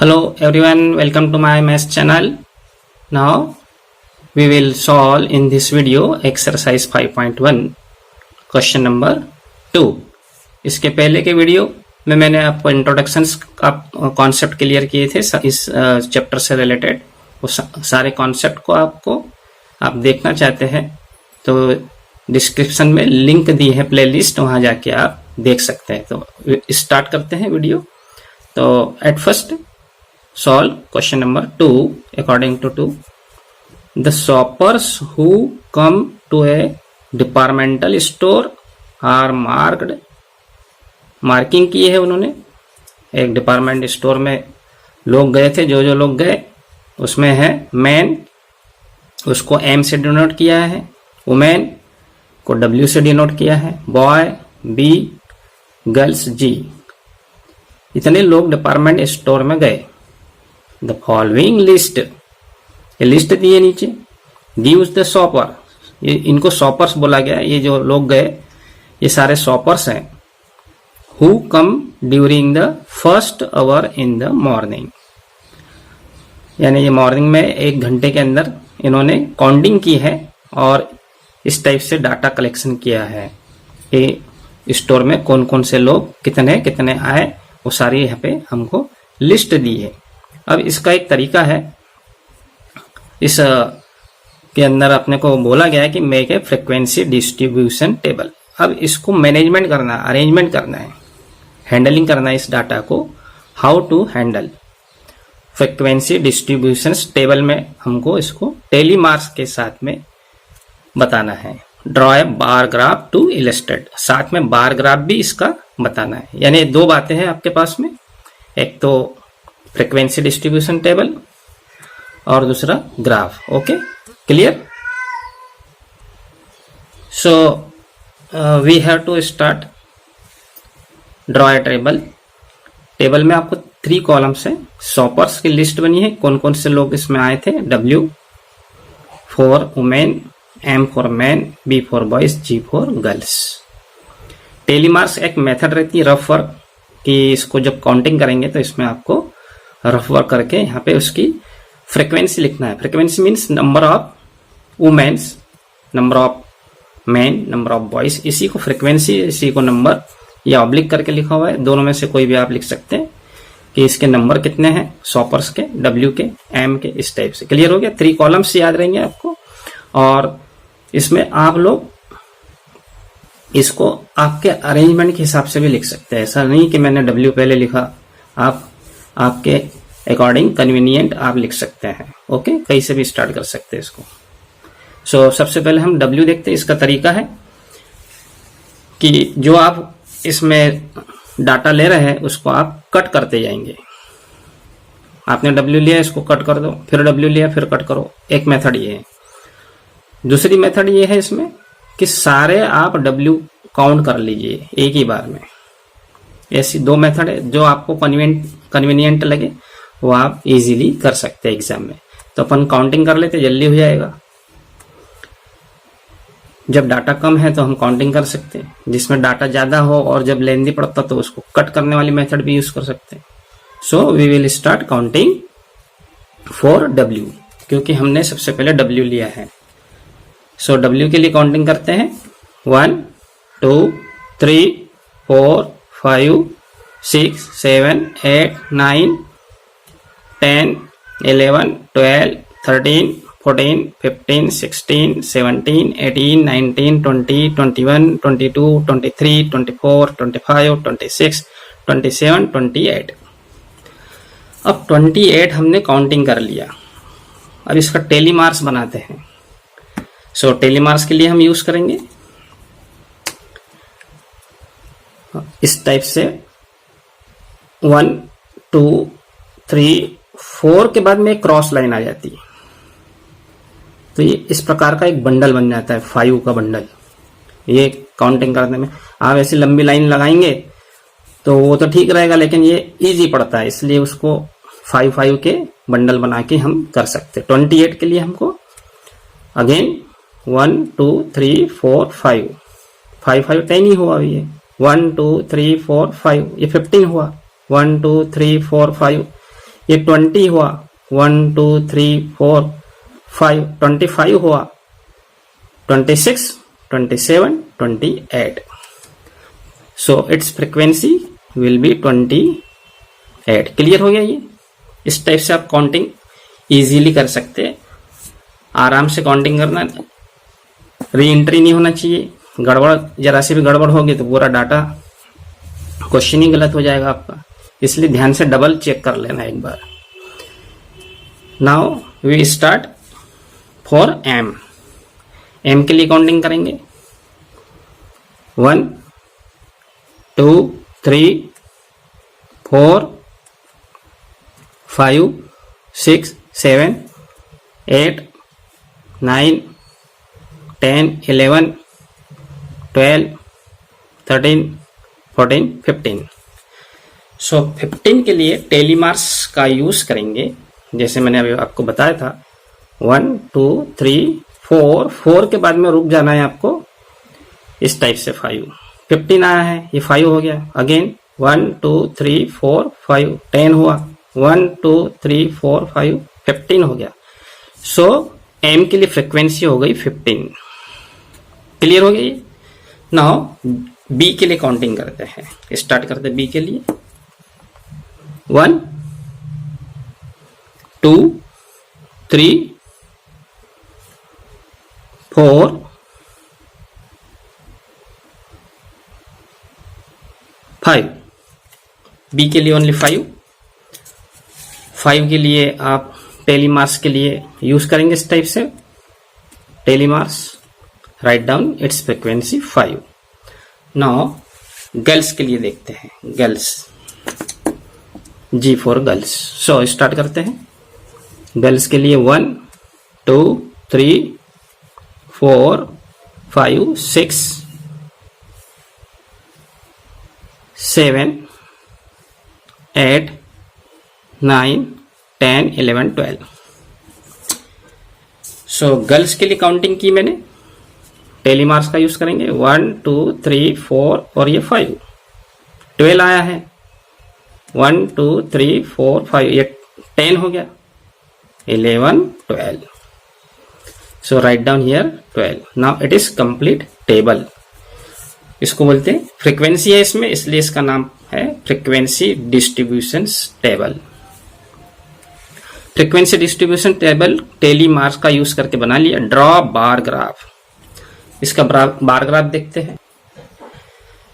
Hello everyone, welcome to my math channel. Now we will solve in this video exercise 5.1 question number 2। इसके पहले के video में मैंने आपको इंट्रोडक्शन का कॉन्सेप्ट क्लियर किए थे इस चैप्टर से रिलेटेड। वो सारे कॉन्सेप्ट को आप देखना चाहते हैं तो डिस्क्रिप्शन में लिंक दी है प्लेलिस्ट, वहां जाके आप देख सकते हैं। तो स्टार्ट करते हैं वीडियो। तो at first solve question number 2 according to 2. The shoppers who come to a departmental store are marked, marking की है उन्होंने। एक डिपार्टमेंट स्टोर में लोग गए थे, जो लोग गए उसमें है मैन, उसको एम से डिनोट किया है, वुमेन को डब्ल्यू से डिनोट किया है, बॉय बी, गर्ल्स जी। इतने लोग डिपार्टमेंट स्टोर में गए। द फॉलोइंग लिस्ट, ये लिस्ट दी है नीचे। गिव्स द शॉपर, ये इनको शॉपर्स बोला गया। ये जो लोग गए ये सारे शॉपर्स हैं। Who come during the first hour in the morning, यानी ये मॉर्निंग में 1 घंटे के अंदर इन्होंने काउंटिंग की है और इस टाइप से डाटा कलेक्शन किया है कि स्टोर में कौन कौन से लोग कितने कितने आए, वो सारी यहाँ पे हमको लिस्ट दी है। अब इसका एक तरीका है, इस के अंदर अपने को बोला गया है कि make a frequency distribution table. अब इसको मैनेजमेंट करना, अरेंजमेंट करना है, हैंडलिंग करना है इस डाटा को। How to handle frequency distribution table में हमको इसको टेली मार्क्स के साथ में बताना है। Draw a bar graph to illustrate, साथ में बार ग्राफ भी इसका बताना है। यानी 2 बातें हैं आपके पास में, एक तो फ्रीक्वेंसी डिस्ट्रीब्यूशन टेबल और दूसरा graph. Okay, clear. So we have to start draw a table. Table में आपको 3 कॉलम्स है, शॉपर्स की लिस्ट बनी है, कौन कौन से लोग इसमें आए थे। W for women, M for man, B for boys, G for girls. Tally marks एक मेथड रहती है रफ वर्क कि इसको जब काउंटिंग करेंगे तो इसमें आपको रफ वर्क करके यहाँ पे उसकी फ्रीक्वेंसी लिखना है। Frequency means number of womens, number of man, number of boys. इसी को फ्रीक्वेंसी, इसी को नंबर या ऑब्लिक करके लिखा हुआ है। दोनों में से कोई भी आप लिख सकते हैं कि इसके नंबर कितने हैं, शॉपर्स के, W के, M के, इस टाइप से। क्लियर हो गया। 3 कॉलम्स याद रहेंगे आपको और इसमें आप लोग इसको आपके अरेंजमेंट के हिसाब से भी लिख सकते हैं। ऐसा नहीं कि मैंने W पहले लिखा, आप आपके अकॉर्डिंग कन्वीनियंट आप लिख सकते हैं। ओके, कहीं से भी स्टार्ट कर सकते हैं इसको। सो सबसे पहले हम W देखते हैं। इसका तरीका है कि जो आप इसमें डाटा ले रहे हैं उसको आप कट करते जाएंगे। आपने W लिया, इसको कट कर दो, फिर W लिया, फिर कट करो। एक मेथड ये है। दूसरी मेथड ये है इसमें कि सारे आप W काउंट कर लीजिए एक ही बार में। ऐसी 2 मेथड है, जो आपको कन्वीनियंट लगे वो आप इजीली कर सकते हैं एग्जाम में। तो अपन काउंटिंग कर लेते, जल्दी हो जाएगा। जब डाटा कम है तो हम काउंटिंग कर सकते हैं, जिसमें डाटा ज्यादा हो और जब लेंदी पड़ता तो उसको कट करने वाली मेथड भी यूज कर सकते हैं। So we will start counting for W, क्योंकि हमने सबसे पहले W लिया है। सो W के लिए काउंटिंग करते हैं। 1 2 3 4 5 6 7 8 9 10 11 12 13 14 15 16 17 18 19 20 21 22 23 24 25 26 27 28। अब 28 हमने काउंटिंग कर लिया। अब इसका टेली मार्क्स बनाते हैं। सो टेली मार्क्स के लिए हम यूज करेंगे इस टाइप से 1 2 3 4 के बाद में एक क्रॉस लाइन आ जाती है। तो ये इस प्रकार का एक बंडल बन जाता है, 5 का बंडल। ये काउंटिंग करने में आप ऐसी लंबी लाइन लगाएंगे तो वो तो ठीक रहेगा, लेकिन ये इजी पड़ता है, इसलिए उसको 5 के बंडल बना के हम कर सकते हैं। 28 के लिए हमको अगेन 1 2 3 4 5 5 10 ही हुआ ये। 1 2 3 4 5 ये 15 हुआ। 1 2 3 4 5 ये 20 हुआ, 1 2 3 4 5, 25 हुआ, 26, 27, 28. So its frequency will be 28. Clear हो गया ये? इस टाइप से आप काउंटिंग इजीली कर सकते हैं। आराम से काउंटिंग करना, री एंट्री नहीं होना चाहिए। गड़बड़, जरा सी भी गड़बड़ होगी तो पूरा डाटा क्वेश्चन ही गलत हो जाएगा आपका, इसलिए ध्यान से डबल चेक कर लेना एक बार। Now we start for M. M के लिए काउंटिंग करेंगे 1 2 3 4 5 6 7 8 9 10 11 12 13 14 15। सो 15 के लिए टेलीमार्स का यूज करेंगे, जैसे मैंने अभी आपको बताया था। 1 2 3 4, 4 के बाद में रुक जाना है आपको, इस टाइप से 5। 15 आया है, ये 5 हो गया। अगेन 1 2 3 4 5, 10 हुआ, 1 2 3 4 5, 15 हो गया। सो एम के लिए फ्रिक्वेंसी हो गई 15। क्लियर हो गई? नाउ बी के लिए काउंटिंग करते हैं, स्टार्ट करते हैं बी के लिए। 1 2 3 4 5। बी के लिए ओनली 5। 5 के लिए आप टेलीमार्स के लिए यूज करेंगे इस टाइप से। Tally marks, write down its frequency 5। Now girls के लिए देखते हैं। Girls, G for girls. So start करते हैं। गर्ल्स के लिए 1 2 3 4 5 6 7 8 9 10 11 12। सो गर्ल्स के लिए काउंटिंग की मैंने, टेलीमार्स का यूज करेंगे। 1 2 3 4 और ये 5, 12 आया है। 1 2 3 4 5, ये 10 हो गया। 11 12। So write down here 12। Now it is complete table. इसको बोलते हैं फ्रीक्वेंसी है इसमें, इसलिए इसका नाम है frequency distribution table. Frequency distribution table tally marks का यूज करके बना लिया। Draw bar graph. इसका बार ग्राफ देखते हैं।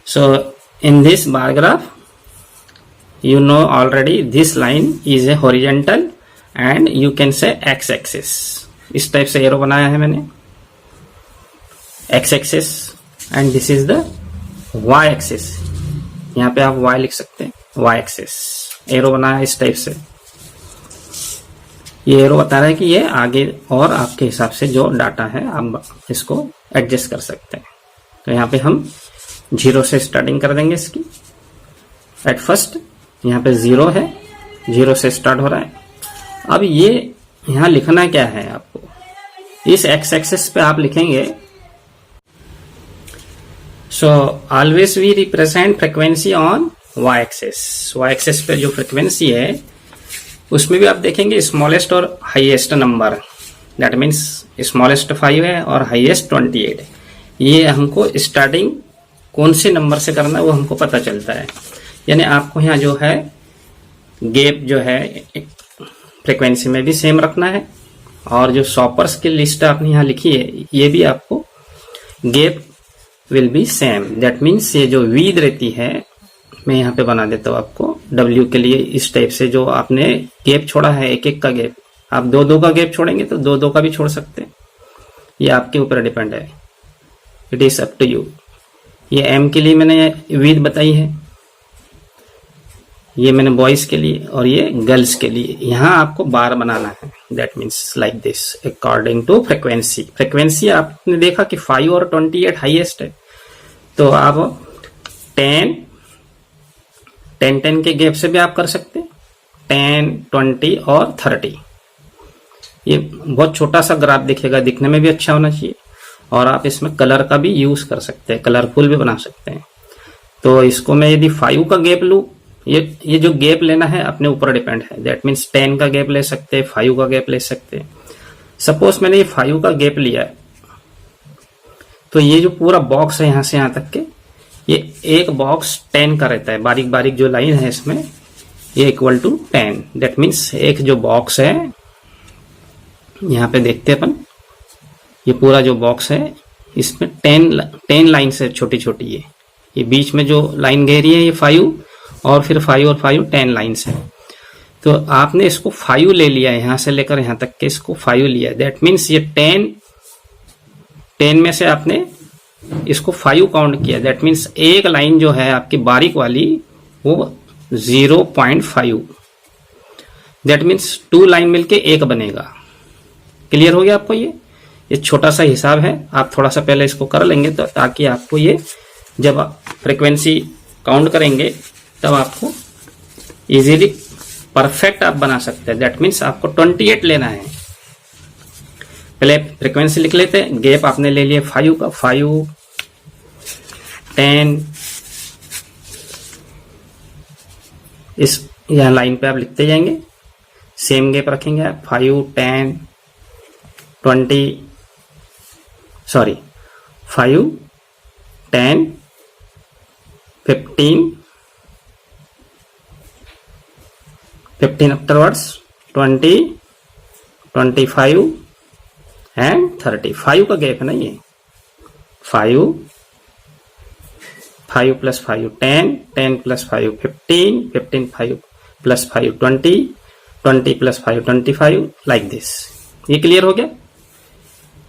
So in this bar graph you know already this line is a horizontal and you can say x axis। इस type से arrow बनाया है मैंने, x axis and this is the y axis। यहाँ पे आप y लिख सकते हैं, y axis एरो बनाया इस टाइप से। ये एरो बता रहा है कि ये आगे और आपके हिसाब से जो डाटा है आप इसको एडजस्ट कर सकते हैं। तो यहाँ पे हम 0 से स्टार्टिंग कर देंगे इसकी। एट फर्स्ट यहाँ पे 0 है, 0 से स्टार्ट हो रहा है। अब ये यहाँ लिखना क्या है आपको, इस एक्स एक्सिस पे आप लिखेंगे। So always we represent frequency on Y axis. Y axis पे जो फ्रीक्वेंसी है उसमें भी आप देखेंगे स्मॉलेस्ट और highest number, that means smallest 5 है और हाईएस्ट 28 है। ये हमको स्टार्टिंग कौन से नंबर से करना है वो हमको पता चलता है। यानी आपको यहाँ जो है गैप जो है फ्रीक्वेंसी में भी सेम रखना है, और जो शॉपर्स की लिस्ट आपने यहाँ लिखी है ये भी आपको gap will be same. That means ये जो विड्थ रहती है, मैं यहाँ पे बना देता हूँ आपको W के लिए। इस टाइप से जो आपने गैप छोड़ा है, एक एक का गैप, आप 2-2 का गैप छोड़ेंगे तो 2-2 का भी छोड़ सकते हैं, ये आपके ऊपर डिपेंड है। It is up to you. ये M के लिए मैंने विड्थ बताई है, ये मैंने बॉयज के लिए, और ये गर्ल्स के लिए। यहाँ आपको बार बनाना है, that means like this according to frequency. Frequency आपने देखा कि 5 और 28 हाईएस्ट है, तो आप 10 के गैप से भी आप कर सकते हैं, 10 20 और 30। ये बहुत छोटा सा ग्राफ दिखेगा, दिखने में भी अच्छा होना चाहिए, और आप इसमें कलर का भी यूज कर सकते हैं, कलरफुल भी बना सकते हैं। तो इसको मैं यदि 5 का गैप लूँ ये जो गैप लेना है अपने ऊपर डिपेंड है। दैट मीन्स 10 का गैप ले सकते हैं, 5 का गैप ले सकते हैं। सपोज मैंने ये 5 का गैप लिया है, तो ये जो पूरा बॉक्स है यहां से यहां तक के, ये एक बॉक्स 10 का रहता है। बारीक बारीक जो लाइन है इसमें, ये इक्वल टू 10। दैट मीन्स एक जो बॉक्स है, यहां पे देखते हैं अपन, ये पूरा जो बॉक्स है इसमें 10 लाइन है छोटी छोटी। ये बीच में जो लाइन गहरी है ये 5, और फिर 5 और 5 10 लाइन्स है। तो आपने इसको 5 ले लिया है, यहां से लेकर यहां तक के इसको 5 लिया है। दैट मीन्स ये 10 में से आपने इसको 5 काउंट किया। दैट मीन्स एक लाइन जो है आपकी बारीक वाली वो 0.5। दैट मीन्स 2 लाइन मिलके एक बनेगा। क्लियर हो गया आपको? ये छोटा सा हिसाब है, आप थोड़ा सा पहले इसको कर लेंगे तो ताकि आपको ये जब आप फ्रीक्वेंसी काउंट करेंगे तब आपको इजीली परफेक्ट आप बना सकते हैं। दैट मीन्स आपको 28 लेना है। पहले फ्रीक्वेंसी लिख लेते हैं। गैप आपने ले लिया 5 का, 5 10, इस यहां लाइन पे आप लिखते जाएंगे, सेम गैप रखेंगे आप। 5 10 20, सॉरी 5 10 15 afterwards 20 25 एंड 30। 5 का गैप है ना ये। 5 plus 5 10, 10 plus 5 15, 15 5 plus 5 20, 20 plus 5 25, like this. ये क्लियर हो गया?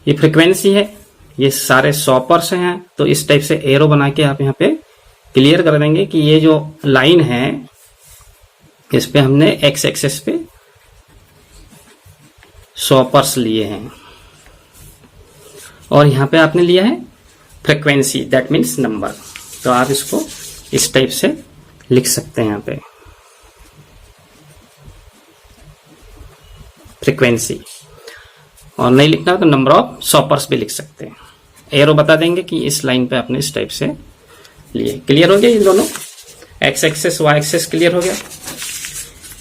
ये फ्रीक्वेंसी है, ये सारे सॉपर्स हैं। तो इस टाइप से एरो बना के आप यहाँ पे क्लियर कर देंगे कि ये जो लाइन है इस पे हमने एक्स एक्सेस पे सॉपर्स लिए हैं, और यहाँ पे आपने लिया है फ्रीक्वेंसी, दैट मीन्स नंबर। तो आप इसको इस टाइप से लिख सकते हैं यहाँ पे फ्रीक्वेंसी, और नहीं लिखना तो नंबर ऑफ सॉपर्स भी लिख सकते हैं। एरो बता देंगे कि इस लाइन पे आपने इस टाइप से लिए। क्लियर हो गया? ये दोनों X axes Y axes clear हो गया।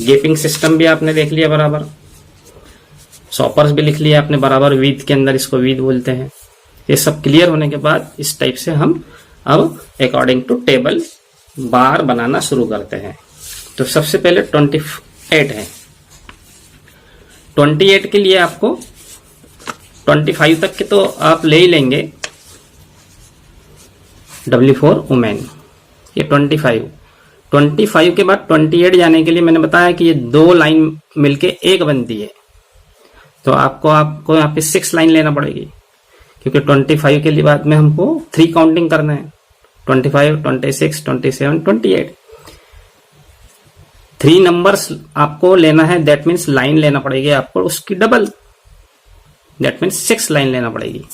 गैपिंग सिस्टम भी आपने देख लिया बराबर, सॉपर्स भी लिख लिया आपने बराबर, विथ के अंदर इसको विथ बोलते हैं। ये सब क्लियर होने के बाद इस टाइप से हम अब अकॉर्डिंग टू टेबल बार बनाना शुरू करते हैं। तो सबसे पहले 28 है। 28 के लिए आपको 25 तक के तो आप ले ही लेंगे, W4 वुमेन। ये 25 के बाद 28 जाने के लिए मैंने बताया कि ये 2 लाइन मिलके एक बनती है। तो आपको यहाँ पे 6 लाइन लेना पड़ेगी, क्योंकि 25 के लिए बाद में हमको 3 काउंटिंग करना है। 25, 26, 27, 28, 3 नंबर्स आपको लेना है। दैट मीन्स लाइन लेना पड़ेगी आपको उसकी डबल, दैट मीन्स 6 लाइन लेना पड़ेगी।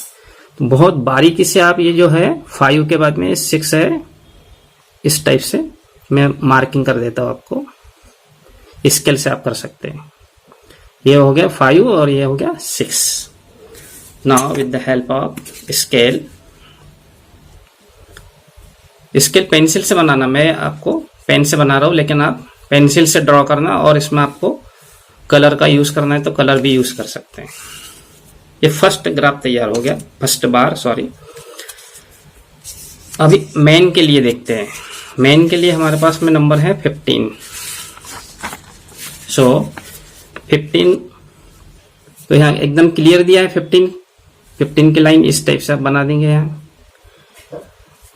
तो बहुत बारीकी से आप ये जो है 5 के बाद में 6 है, इस टाइप से मैं मार्किंग कर देता हूं आपको। स्केल से आप कर सकते हैं। ये हो गया 5 और ये हो गया 6। Now with the help of scale pencil से बनाना, मैं आपको पेन से बना रहा हूं, लेकिन आप पेंसिल से ड्रॉ करना, और इसमें आपको कलर का यूज करना है तो कलर भी यूज कर सकते हैं। ये फर्स्ट ग्राफ तैयार हो गया, फर्स्ट बार, सॉरी। अभी मेन के लिए देखते हैं। मेन के लिए हमारे पास में नंबर है 15। सो 15 तो यहाँ एकदम क्लियर दिया है। 15 की लाइन इस टाइप से आप बना देंगे यहाँ,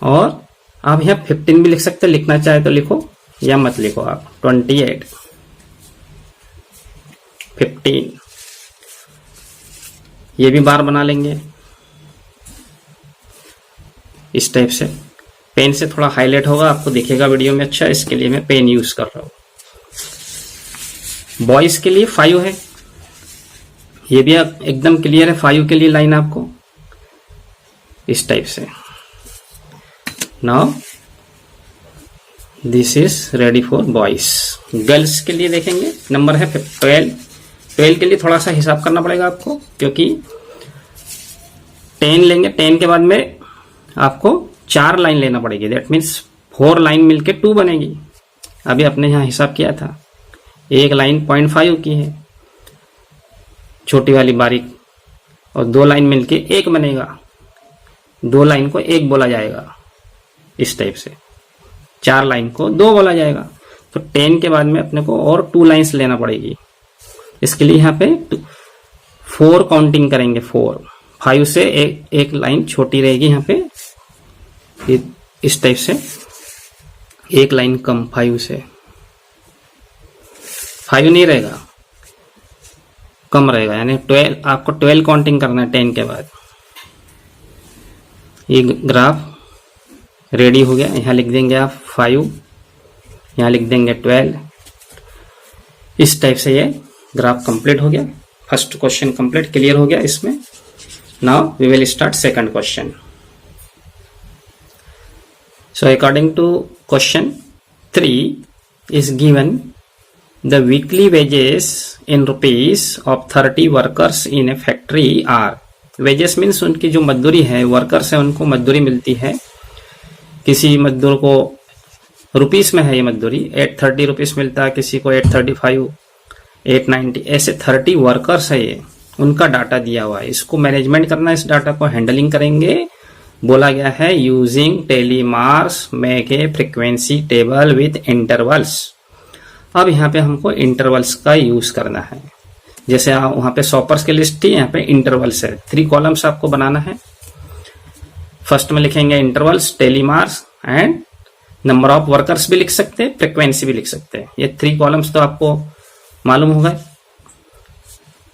और आप यहाँ 15 भी लिख सकते हैं, लिखना चाहे तो लिखो या मत लिखो आप। 28 15 ये भी बार बना लेंगे इस टाइप से। पेन से थोड़ा हाईलाइट होगा, आपको दिखेगा वीडियो में अच्छा, इसके लिए मैं पेन यूज कर रहा हूं। बॉयज के लिए 5 है, ये भी आप एकदम क्लियर है। 5 के लिए लाइन आपको इस टाइप से। Now this is ready for boys. Girls के लिए देखेंगे, नंबर है 12। 12 के लिए थोड़ा सा हिसाब करना पड़ेगा आपको, क्योंकि 10 लेंगे, 10 के बाद में आपको 4 लाइन लेना पड़ेगी। दैट मीन्स 4 लाइन मिलके 2 बनेगी। अभी अपने यहाँ हिसाब किया था, एक लाइन 0.5 की है छोटी वाली बारीक, और 2 लाइन मिलके 1 बनेगा, 2 लाइन को 1 बोला जाएगा इस टाइप से, 4 लाइन को 2 बोला जाएगा। तो 10 के बाद में अपने को और 2 लाइन्स लेना पड़ेगी। इसके लिए यहाँ पे 4 काउंटिंग करेंगे, 4, 5 से एक लाइन छोटी रहेगी यहाँ पे, इस टाइप से एक लाइन कम 5 से, 5 नहीं रहेगा, कम रहेगा, यानी 12, आपको 12 काउंटिंग करना है 10 के बाद। ये ग्राफ रेडी हो गया। यहाँ लिख देंगे आप 5, यहाँ लिख देंगे 12। इस टाइप से ये ग्राफ कंप्लीट हो गया। फर्स्ट क्वेश्चन कंप्लीट, क्लियर हो गया इसमें। Now we will start second question. So according to question 3 is given the weekly wages in rupees of 30 workers in a factory are, wages means उनकी जो मजदूरी है, workers है उनको मजदूरी मिलती है। किसी मजदूर को रुपीस में है ये मजदूरी, 830 रुपीस मिलता है, किसी को 835, 890, ऐसे 30 वर्कर्स है ये, उनका डाटा दिया हुआ है। इसको मैनेजमेंट करना, इस डाटा को हैंडलिंग करेंगे। बोला गया है using tally marks make a frequency table with intervals. अब यहाँ पे हमको इंटरवल्स का यूज करना है। जैसे वहां पे शॉपर्स की लिस्ट थी, यहाँ पे इंटरवल्स है। 3 कॉलम्स आपको बनाना है। फर्स्ट में लिखेंगे intervals, tally marks and number of workers भी लिख सकते हैं, फ्रीक्वेंसी भी लिख सकते हैं। ये 3 कॉलम्स तो आपको मालूम होगा।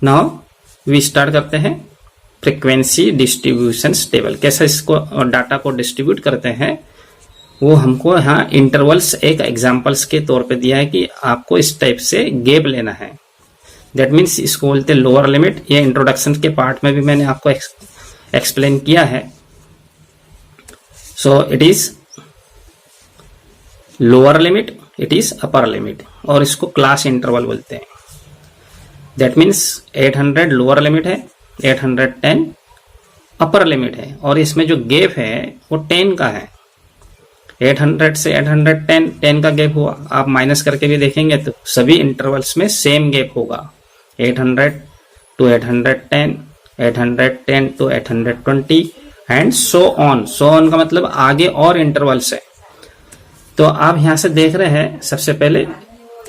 नाउ वी स्टार्ट करते हैं फ्रीक्वेंसी डिस्ट्रीब्यूशन टेबल। कैसे इसको डाटा को डिस्ट्रीब्यूट करते हैं वो हमको यहाँ इंटरवल्स एक एग्जांपल्स के तौर पे दिया है कि आपको इस टाइप से गैप लेना है। दैट मीन्स इसको बोलते हैं लोअर लिमिट। ये इंट्रोडक्शन के पार्ट में भी मैंने आपको एक्सप्लेन किया है। So it is lower limit, it is upper limit, और इसको क्लास इंटरवल बोलते हैं। दैट मीन्स 800 लोअर लिमिट है, 810 अपर लिमिट है, और इसमें जो गैप है वो 10 का है। 800 से 810, 10 का गैप हुआ। आप माइनस करके भी देखेंगे तो सभी इंटरवल्स में सेम गैप होगा। 800 to 810, 810 to 820 and so on. So on का मतलब आगे और इंटरवल्स है। तो आप यहां से देख रहे हैं, सबसे पहले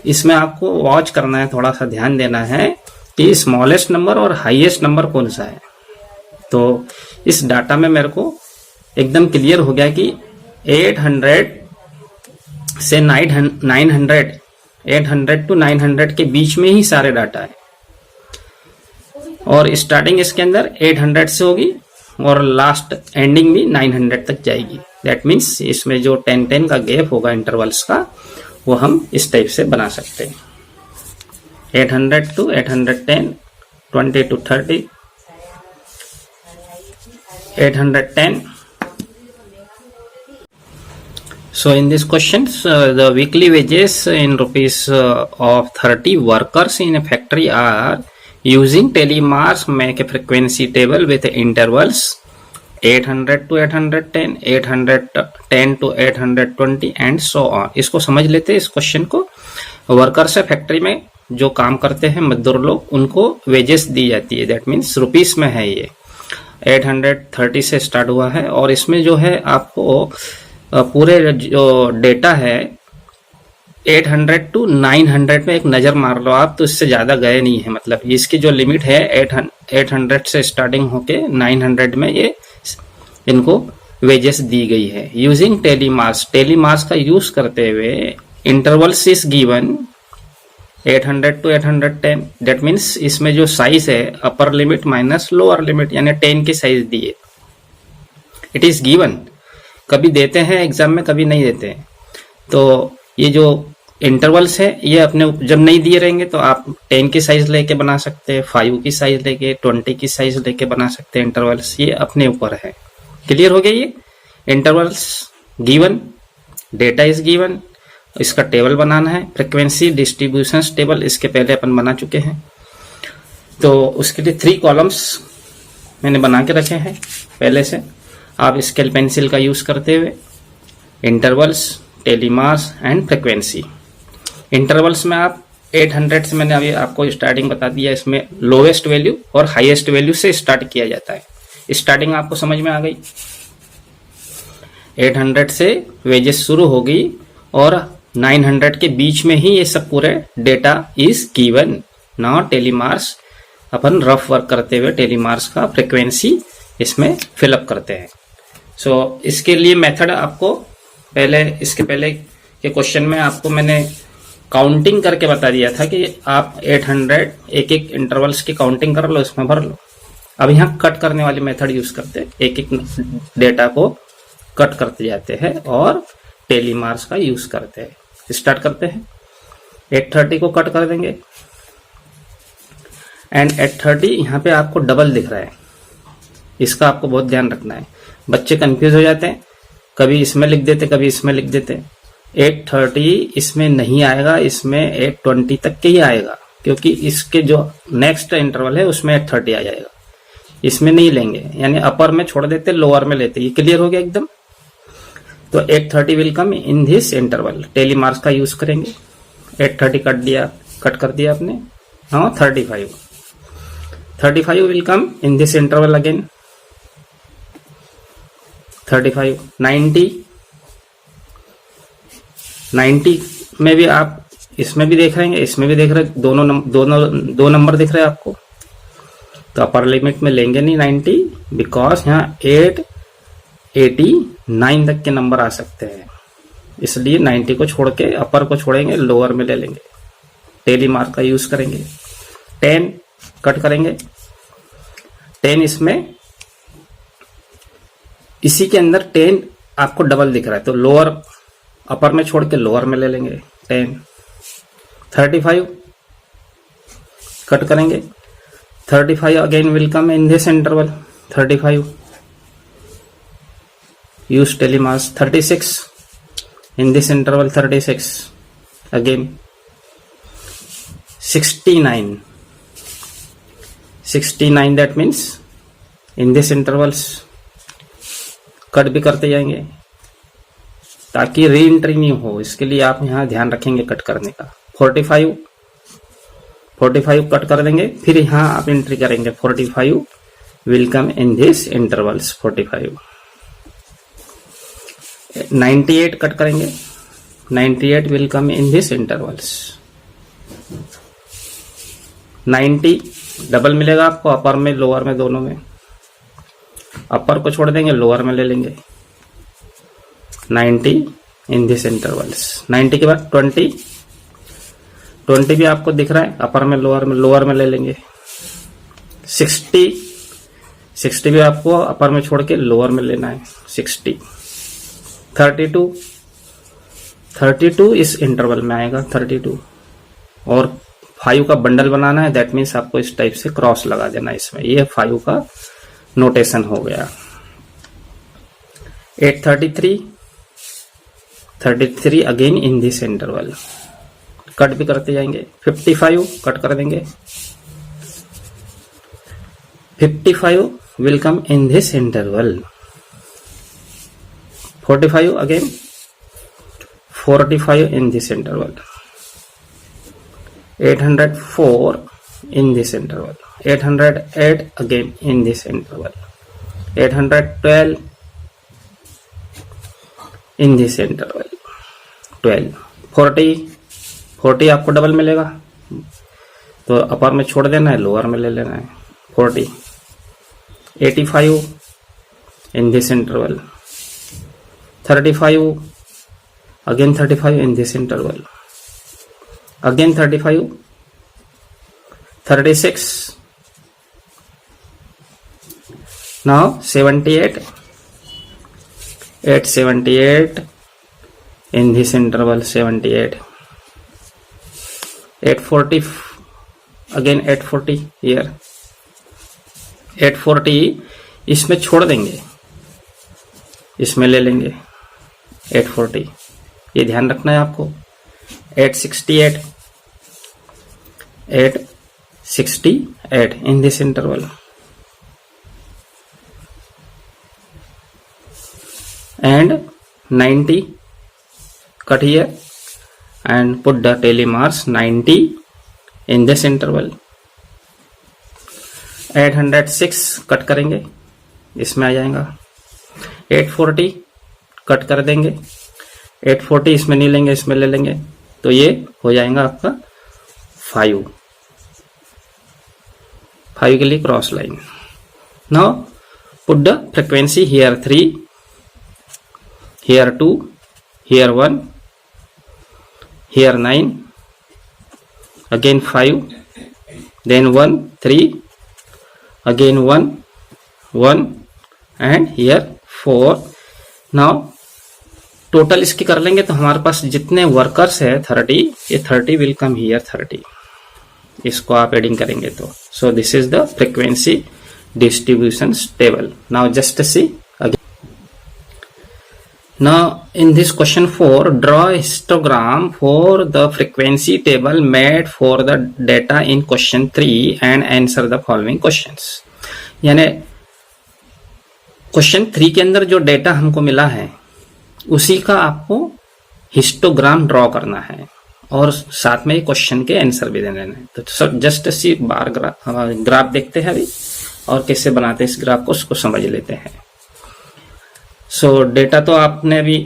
इसमें आपको वॉच करना है, थोड़ा सा ध्यान देना है कि स्मॉलेस्ट नंबर और हाईएस्ट नंबर कौन सा है। तो इस डाटा में मेरे को एकदम क्लियर हो गया कि 800 से 900, 800 to 900 के बीच में ही सारे डाटा है, और स्टार्टिंग इसके अंदर 800 से होगी और लास्ट एंडिंग भी 900 तक जाएगी। दैट मीन्स इसमें जो 10-10 का गैप होगा इंटरवल्स का, वो हम इस टाइप से बना सकते हैं। 800 to 810, 20 to 30, 810. So in this question, the weekly wages in rupees of 30 workers in a factory are using telemars make a frequency table with intervals 800 to 810, 810 to 820 and so on. इसको समझ लेते हैं इस question को। Workers है factory में जो काम करते हैं मजदूर लोग, उनको वेजेस दी जाती है। दैट मीन्स रुपीस में है। ये 830 से स्टार्ट हुआ है, और इसमें जो है आपको पूरे जो डेटा है 800 to 900 में एक नजर मार लो आप, तो इससे ज्यादा गए नहीं है। मतलब इसकी जो लिमिट है 800 से स्टार्टिंग होके 900 में ये इनको वेजेस दी गई है। यूजिंग टेलीमार्स, टेलीमार्स का यूज करते हुए intervals is given 800 to 810। That means इसमें जो साइज है upper limit minus lower limit, यानी 10 की साइज दी है। इट इज गिवन, कभी देते हैं एग्जाम में, कभी नहीं देते हैं। तो ये जो इंटरवल्स है ये अपने जब नहीं दिए रहेंगे तो आप 10 की साइज लेके बना सकते हैं, 5 की साइज लेके, 20 की साइज लेके बना सकते हैं इंटरवल्स। ये अपने ऊपर है। क्लियर हो गया? ये intervals given, data is given, इसका टेबल बनाना है, फ्रीक्वेंसी डिस्ट्रीब्यूशन टेबल इसके पहले अपन बना चुके हैं। तो उसके लिए 3 कॉलम्स मैंने बना के रखे हैं पहले से। आप स्केल पेंसिल का यूज करते हुए intervals, tally marks and frequency intervals में आप 800 से, मैंने अभी आपको स्टार्टिंग बता दिया, इसमें लोवेस्ट वैल्यू और हाईएस्ट वैल्यू से स्टार्ट किया जाता है। स्टार्टिंग आपको समझ में आ गई। 800 से वेजेस शुरू होगी और 900 के बीच में ही ये सब पूरे data is given. Now tally marks अपन रफ वर्क करते हुए टेलीमार्स का फ्रीक्वेंसी इसमें फिलअप करते हैं। सो इसके लिए मेथड आपको इसके पहले के क्वेश्चन में आपको मैंने काउंटिंग करके बता दिया था कि आप 800 एक एक इंटरवल्स की काउंटिंग कर लो, इसमें भर लो। अब यहाँ कट करने वाली मेथड यूज करते हैं, एक एक डेटा को कट करते जाते हैं और टेलीमार्स का यूज करते हैं। स्टार्ट करते हैं। 830 को कट कर देंगे एंड 830 यहाँ पे आपको डबल दिख रहा है, इसका आपको बहुत ध्यान रखना है। बच्चे कंफ्यूज हो जाते हैं, कभी इसमें लिख देते कभी इसमें लिख देते। 830 इसमें नहीं आएगा, इसमें 820 तक के ही आएगा, क्योंकि इसके जो नेक्स्ट इंटरवल है उसमें 830 आ जाएगा। इसमें नहीं लेंगे, यानी अपर में छोड़ देते, लोअर में लेते। ये क्लियर हो गया एकदम। तो 830 will come in this interval. Telemarks का यूज करेंगे। 830 कट कर दिया आपने। हाँ 35 will come in this interval again. 35 90 में भी आप इसमें भी देख रहे हैं, इसमें भी देख रहे हैं, दो नंबर दिख रहे हैं आपको। तो अपर लिमिट में लेंगे नहीं 90, बिकॉज यहाँ 889 तक के नंबर आ सकते हैं, इसलिए 90 को छोड़ के अपर को छोड़ेंगे, लोअर में ले लेंगे। टेलीमार्क का यूज करेंगे। 10 कट करेंगे। 10 इसमें, इसी के अंदर 10 आपको डबल दिख रहा है, तो लोअर अपर में छोड़ के लोअर में ले लेंगे 10। 35 कट करेंगे। 35 again will come in this interval. 35 use telemarks. 36 in this interval. 36 again. 69 that means in this intervals cut भी करते जाएंगे ताकि री एंट्री नहीं हो, इसके लिए आप यहाँ ध्यान रखेंगे कट करने का। 45 कट कर देंगे, फिर यहाँ आप एंट्री करेंगे। 45 will come in this intervals. 45 98 cut करेंगे। 98 will come in this intervals. 90 double मिलेगा आपको, अपर में लोअर में दोनों में। अपर को छोड़ देंगे, लोअर में ले लेंगे। 90 इन दिस इंटरवल्स। 90 के बाद 20 भी आपको दिख रहा है, अपर में लोअर में ले लेंगे। 60 भी आपको अपर में छोड़ के लोअर में लेना है। 60। 32 इस इंटरवल में आएगा। 32 और 5 का बंडल बनाना है, दैट मीन्स आपको इस टाइप से क्रॉस लगा देना है इसमें। ये 5 का नोटेशन हो गया। 833 again in this interval. Cut भी करते जाएंगे। 55 कट कर देंगे। 55 will come in this interval. 45 again. 45 in this interval. 804 in this interval. 808 again in this interval. 812 in this interval. 12. 40 आपको डबल मिलेगा, तो अपर में छोड़ देना है, लोअर में ले लेना है। 40. 85 in this interval. 35 again. 35 in this interval. Again 35. 36. Now 78. 878 in this interval. 78. 840 again. 840 here. 840 इसमें छोड़ देंगे, इसमें ले लेंगे। 840 ये ध्यान रखना है आपको। 868 in this interval. And 90 cut here. and put the tally marks 90 in this interval. 806 cut करेंगे, इसमें आ जाएगा। 840 कट कर देंगे, 840 इसमें नहीं लेंगे, इसमें ले लेंगे, तो ये हो जाएगा आपका 5 के लिए cross line. Now put the frequency here 3, here 2, here 1, here 9, again 5, then 1, 3, again 1, 1 and here 4। Now total इसकी कर लेंगे तो हमारे पास जितने वर्कर्स है 30, ये 30 विल कम हियर 30, इसको आप एडिंग करेंगे तो। So this is the frequency distribution table. Now just see again. Now in this question 4 draw histogram for the frequency table made for the data in question 3 and answer the following questions. यानी question 3 के अंदर जो data हमको मिला है उसी का आपको हिस्टोग्राम ड्रॉ करना है और साथ में क्वेश्चन के आंसर भी देने हैं। तो जस्ट सी बार ग्राफ देखते हैं अभी और कैसे बनाते हैं इस ग्राफ को, उसको समझ लेते हैं। सो डेटा तो आपने अभी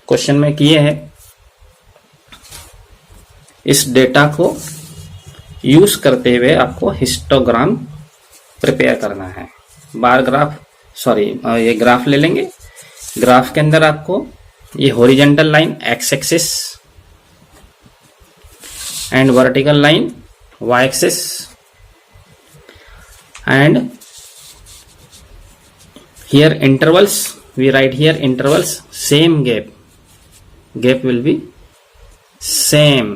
क्वेश्चन में किए हैं। इस डेटा को यूज करते हुए आपको हिस्टोग्राम प्रिपेयर करना है। बार ग्राफ ये ग्राफ ले लेंगे। ग्राफ के अंदर आपको ये horizontal line X axis and vertical line Y axis and here intervals, we write here intervals, same gap will be same,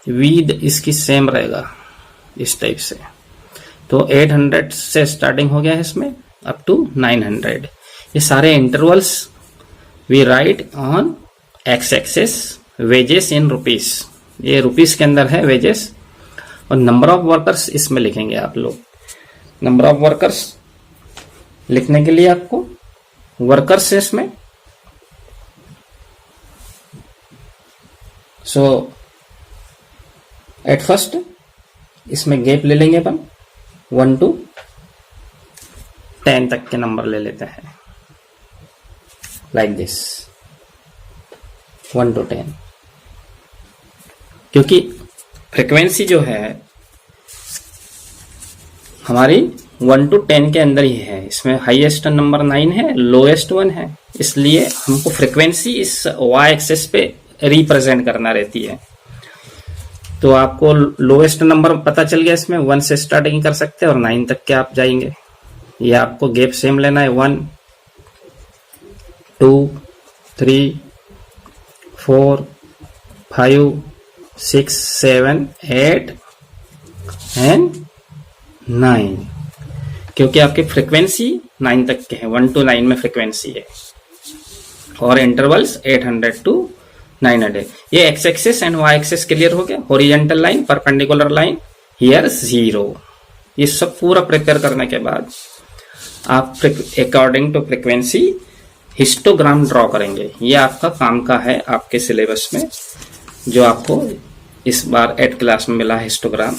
with इसकी सेम रहेगा इस टाइप से। तो 800 से स्टार्टिंग हो गया है इसमें अप टू 900। ये सारे intervals we write on X axis, wages in rupees, ये रुपीस के अंदर है वेजेस, और नंबर ऑफ वर्कर्स इसमें लिखेंगे आप लोग। नंबर ऑफ वर्कर्स लिखने के लिए आपको वर्कर्स है इसमें। सो एट फर्स्ट इसमें गैप ले लेंगे अपन, 1 to 10 तक के नंबर ले लेते हैं, लाइक दिस 1 to 10, क्योंकि फ्रीक्वेंसी जो है हमारी 1 to 10 के अंदर ही है। इसमें हाईएस्ट नंबर 9 है, लोएस्ट 1 है, इसलिए हमको फ्रीक्वेंसी इस वाई एक्सिस पे रिप्रेजेंट करना रहती है। तो आपको लोएस्ट नंबर पता चल गया, इसमें 1 से स्टार्टिंग कर सकते हैं और 9 तक के आप जाएंगे। ये आपको गैप सेम लेना है, 1 2 3 4 5 6 7 8 एंड 9, क्योंकि आपकी फ्रीक्वेंसी 9 तक के है, 1 to 9 में फ्रीक्वेंसी है और इंटरवल्स 800 to 900। ये X axis and Y axis clear हो गया। Horizontal line, perpendicular line, here 0। ये सब पूरा प्रिपेयर करने के बाद आप according to frequency histogram draw करेंगे। ये आपका काम का है आपके सिलेबस में, जो आपको इस बार 8th क्लास में मिला है हिस्टोग्राम।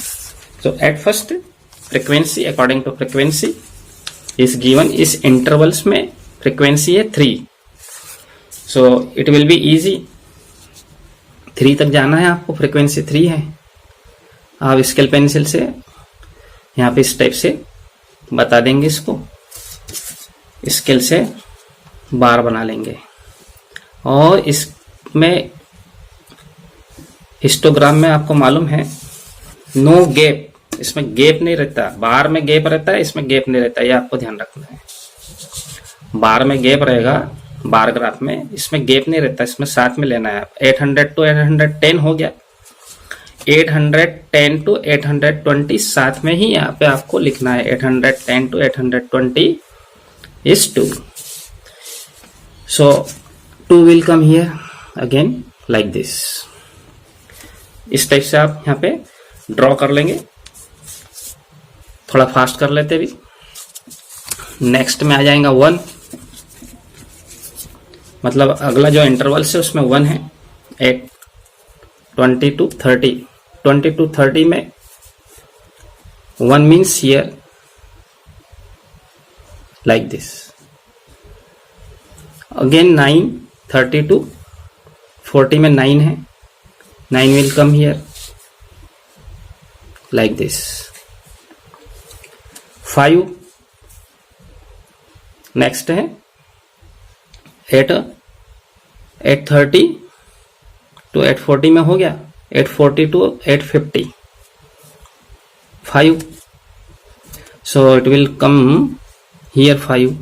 तो at first frequency according to frequency is given. इस इंटरवल्स में फ्रीक्वेंसी है 3, so it will be easy. 3 तक जाना है आपको, फ्रीक्वेंसी 3 है। आप स्केल पेंसिल से यहाँ पे इस टाइप से बता देंगे, इसको स्केल से बार बना लेंगे और इसमें हिस्टोग्राम में आपको मालूम है नो गैप, इसमें गैप नहीं रहता। बार में गैप रहता है, इसमें गैप नहीं रहता, ये आपको ध्यान रखना है। बार में गैप रहेगा, बार ग्राफ में, इसमें गैप नहीं रहता, इसमें साथ में लेना है। 800 to 810 हो गया, 810 to 820 साथ में ही यहाँ पे आपको लिखना है। 810 to 820 is 2, so 2 will come here again like this। इस टाइप से आप यहाँ पे ड्रॉ कर लेंगे। थोड़ा फास्ट कर लेते भी। नेक्स्ट में आ जाएगा 1, मतलब अगला जो इंटरवल है उसमें 1 है। 20 to 30, 20 to 30 में 1 means here like this. Again 9, 30 to 40 में 9 है, 9 will come here like this. 5 next है 830 to 840 में हो गया, 840 to 850, 5, so it will come here 5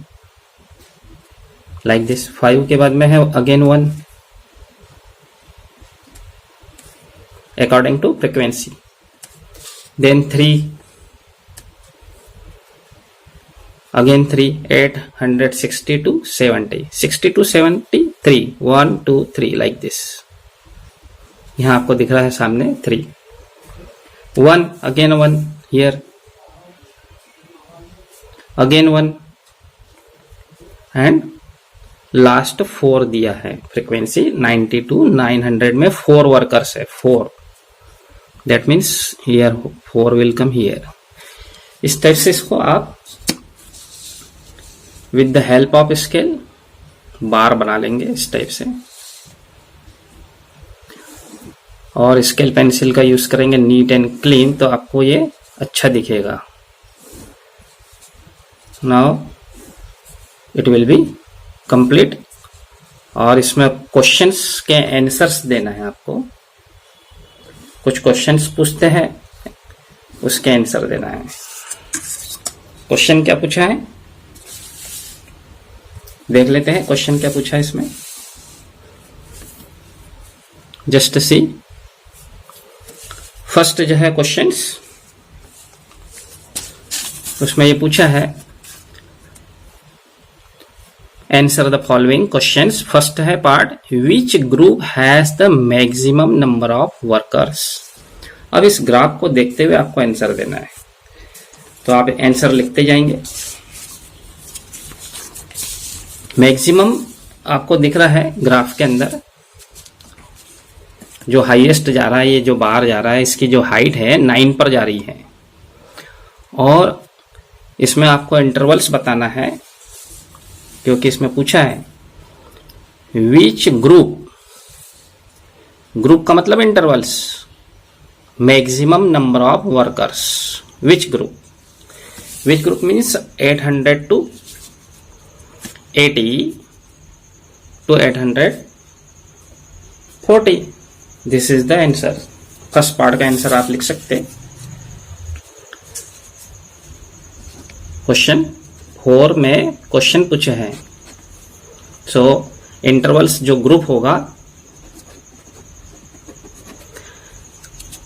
like this. 5 के बाद में है again 1 according to frequency. Then 3, again 3, 860 to 70, 60 to 73, 1 2 3 like this. यहाँ आपको दिख रहा है सामने 3, 1 again 1 here, again 1 and last 4 दिया है फ्रीक्वेंसी 90 to 900 में 4 वर्कर्स है, 4, that means here 4 will come here. इस टाइप से इसको आप with the help of scale bar बना लेंगे इस टाइप से, और स्केल पेंसिल का यूज करेंगे नीट एंड क्लीन, तो आपको ये अच्छा दिखेगा. Now it will be complete. और इसमें क्वेश्चंस के आंसर्स देना है आपको, कुछ क्वेश्चंस पूछते हैं उसके आंसर देना है. क्वेश्चन क्या पूछा है देख लेते हैं. क्वेश्चन क्या पूछा है इसमें, जस्ट सी. फर्स्ट जो है क्वेश्चंस, उसमें ये पूछा है answer the following questions. First है part, which group has the maximum number of workers. अब इस ग्राफ को देखते हुए आपको आंसर देना है, तो आप आंसर लिखते जाएंगे. मैक्सिमम आपको दिख रहा है ग्राफ के अंदर, जो हाईएस्ट जा रहा है, ये जो बाहर जा रहा है, इसकी जो हाइट है 9 पर जा रही है. और इसमें आपको इंटरवल्स बताना है, क्योंकि इसमें पूछा है विच ग्रुप, ग्रुप का मतलब intervals, maximum number of workers. Which group, which group means 800 to 80 to 840. This is the answer. First part का आंसर आप लिख सकते हैं. क्वेश्चन 4 में क्वेश्चन पूछे हैं, सो इंटरवल्स जो ग्रुप होगा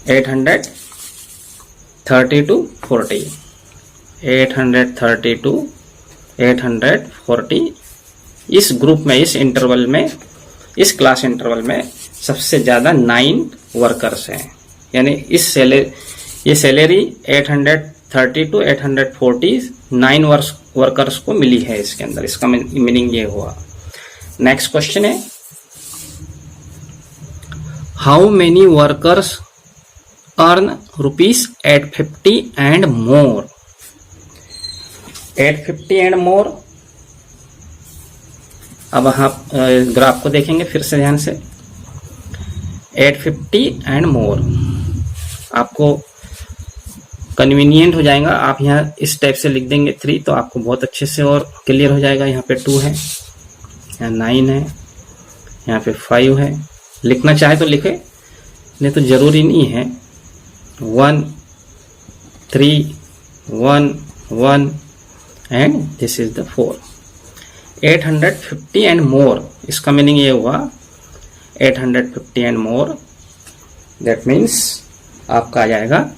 830 to 40, 830 to 840. इस ग्रुप में, इस इंटरवल में, इस क्लास इंटरवल में सबसे ज्यादा 9 वर्कर्स हैं. यानी ये सैलरी 830 to 840 9 वर्कर्स को मिली है इसके अंदर. इसका मीनिंग ये हुआ. नेक्स्ट क्वेश्चन है, how many workers earn ₹850 and more. 850 and more. अब आप ग्राफ को देखेंगे फिर से ध्यान से. 850 एंड मोर आपको कन्वीनियंट हो जाएगा. आप यहाँ इस टाइप से लिख देंगे 3, तो आपको बहुत अच्छे से और क्लियर हो जाएगा. यहाँ पे 2 है, यहाँ 9 है, यहाँ पे 5 है. लिखना चाहे तो लिखे, नहीं तो जरूरी नहीं है. 1 3 1 1 and this is the 4. 850 and more, इसका मीनिंग ये हुआ 850 एंड मोर, दैट मीन्स आपका आ जाएगा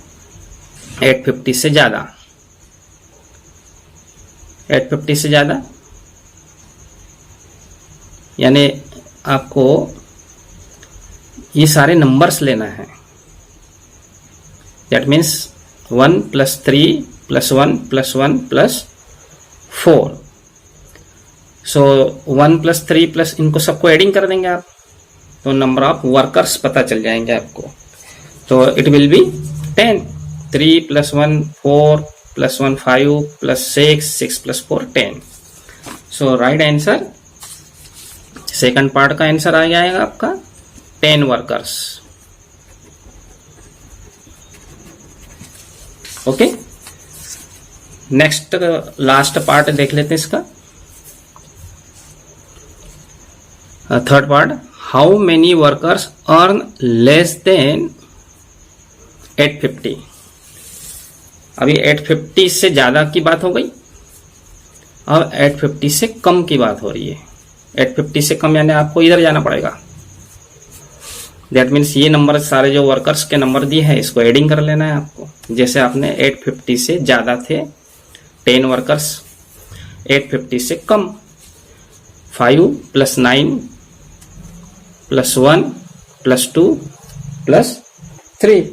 850 से ज्यादा. 850 से ज्यादा यानी आपको ये सारे नंबर्स लेना है. That means 1 + 3 + 1 + 1 + 4. सो 1 + 3 + इनको सबको एडिंग कर देंगे आप. तो नंबर ऑफ वर्कर्स पता चल जाएंगे आपको। तो it will B 10, 3 + 1 4 + 1 5 + 6 6 + 4 10। So right answer second part का आंसर आ जाएगा आपका 10 workers. Okay, next last part देख लेते हैं इसका। Third part, how many workers earn less than 850। अभी 850 से ज्यादा की बात हो गई और 850 से कम की बात हो रही है। 850 से कम यानी आपको इधर जाना पड़ेगा। दैट मीन्स ये नंबर सारे जो वर्कर्स के नंबर दिए हैं इसको एडिंग कर लेना है आपको। जैसे आपने 850 से ज्यादा थे 10 वर्कर्स, 850 से कम 5 + 9 + 1 + 2 + 3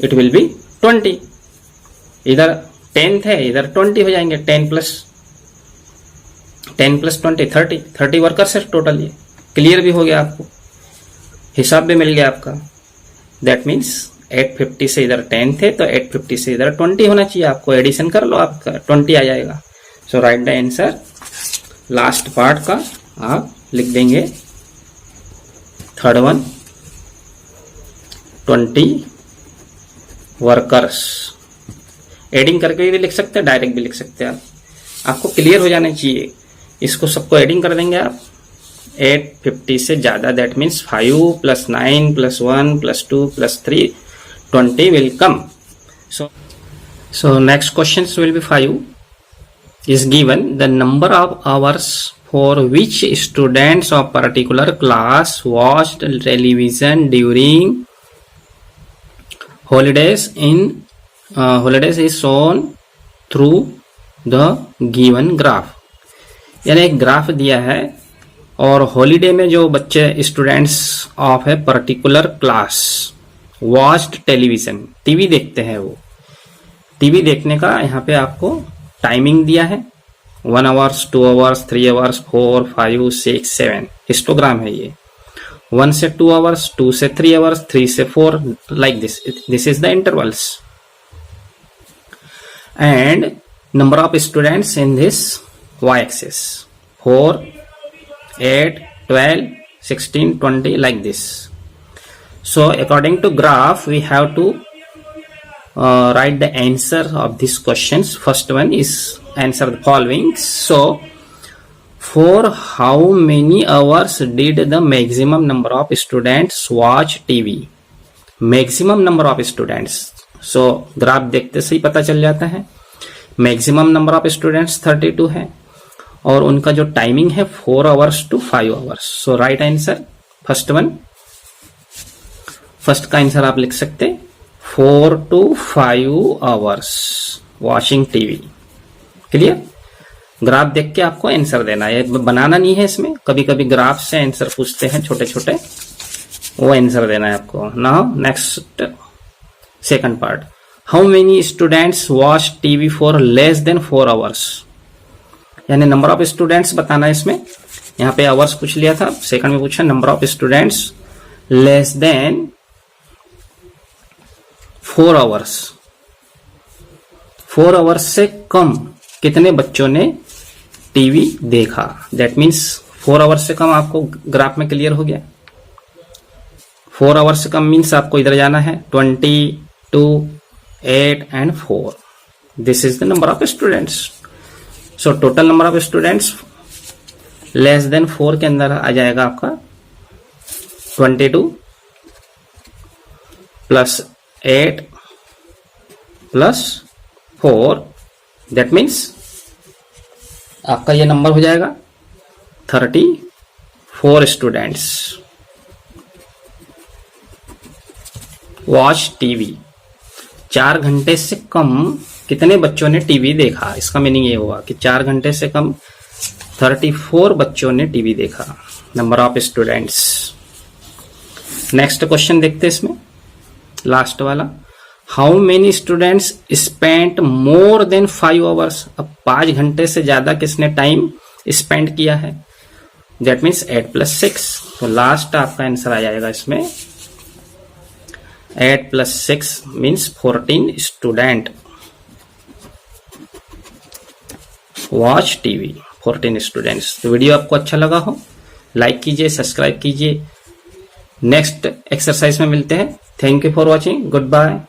इट विल बी 20। इधर 10 थे, इधर 20 हो जाएंगे। 10 + 20 30 वर्कर्स है टोटल। ये क्लियर भी हो गया आपको, हिसाब भी मिल गया आपका। दैट मीन्स 850 से इधर 10 थे तो 850 से इधर 20 होना चाहिए। आपको एडिशन कर लो, आपका 20 आ जाएगा। So write the answer last part का आप लिख देंगे थर्ड वन 20 वर्कर्स। एडिंग करके भी लिख सकते हैं, डायरेक्ट भी लिख सकते हैं आप। आपको क्लियर हो जाना चाहिए। इसको सबको एडिंग कर देंगे आप 850 से ज्यादा। That means 5 + 9 + 1 + 2 + 3 20 will come. So next questions will be 5 is given the number of hours for which students of particular class watched television during holidays holidays is shown through the given graph। यानी एक graph दिया है और holiday में जो बच्चे students of है particular class watched television, TV देखते हैं, वो टीवी देखने का यहाँ पे आपको टाइमिंग दिया है 1 आवर्स 2 आवर्स 3 आवर्स 4 5 6 7 हिस्टोग्राम है ये। 1 से 2 आवर्स 2 से 3 आवर्स 3 से 4 like this is the intervals and number of students in this y-axis 4 8 12 16 20 like this। So according to graph we have to write the answer of these questions। First one is answer the following। So for how many hours did the maximum number of students watch TV? Maximum number of students, so graph देखते से ही पता चल जाता है। Maximum number of students 32 है और उनका जो टाइमिंग है 4 hours to 5 hours. So right answer first one, first का आंसर आप लिख सकते 4 to 5 hours watching TV. Clear? Graph देख के आपको आंसर देना है, बनाना नहीं है इसमें। कभी कभी ग्राफ से आंसर पूछते हैं छोटे छोटे, वो आंसर देना है आपको। Now next second part, how many students watch TV for less than 4 hours. यानी नंबर ऑफ स्टूडेंट्स बताना है इसमें। यहाँ पे आवर्स पूछ लिया था, सेकंड में पूछा number of students less than 4 hours. 4 hours से कम कितने बच्चों ने टीवी देखा। दैट मीन्स 4 आवर्स से कम आपको ग्राफ में क्लियर हो गया। 4 आवर्स से कम मीन्स आपको इधर जाना है 20 2 8 and 4। This is the number of students. So total number of students less than 4 के अंदर आ जाएगा आपका 22 + 8 + 4। दैट मीन्स आपका ये नंबर हो जाएगा 34 स्टूडेंट्स वॉच टीवी। 4 घंटे से कम कितने बच्चों ने टीवी देखा। इसका मीनिंग ये हुआ कि 4 घंटे से कम 34 बच्चों ने टीवी देखा, number of students. Next question देखते हैं इसमें, लास्ट वाला, how many students spent more than 5 hours. अब 5 घंटे से ज्यादा किसने टाइम स्पेंड किया है। That means 8 + 6। तो लास्ट आपका आंसर आ जाएगा इसमें 8 + 6 means 14 student watch TV. 14 students. तो वीडियो आपको अच्छा लगा हो लाइक कीजिए, सब्सक्राइब कीजिए। नेक्स्ट एक्सरसाइज में मिलते हैं। Thank you for watching. Good bye.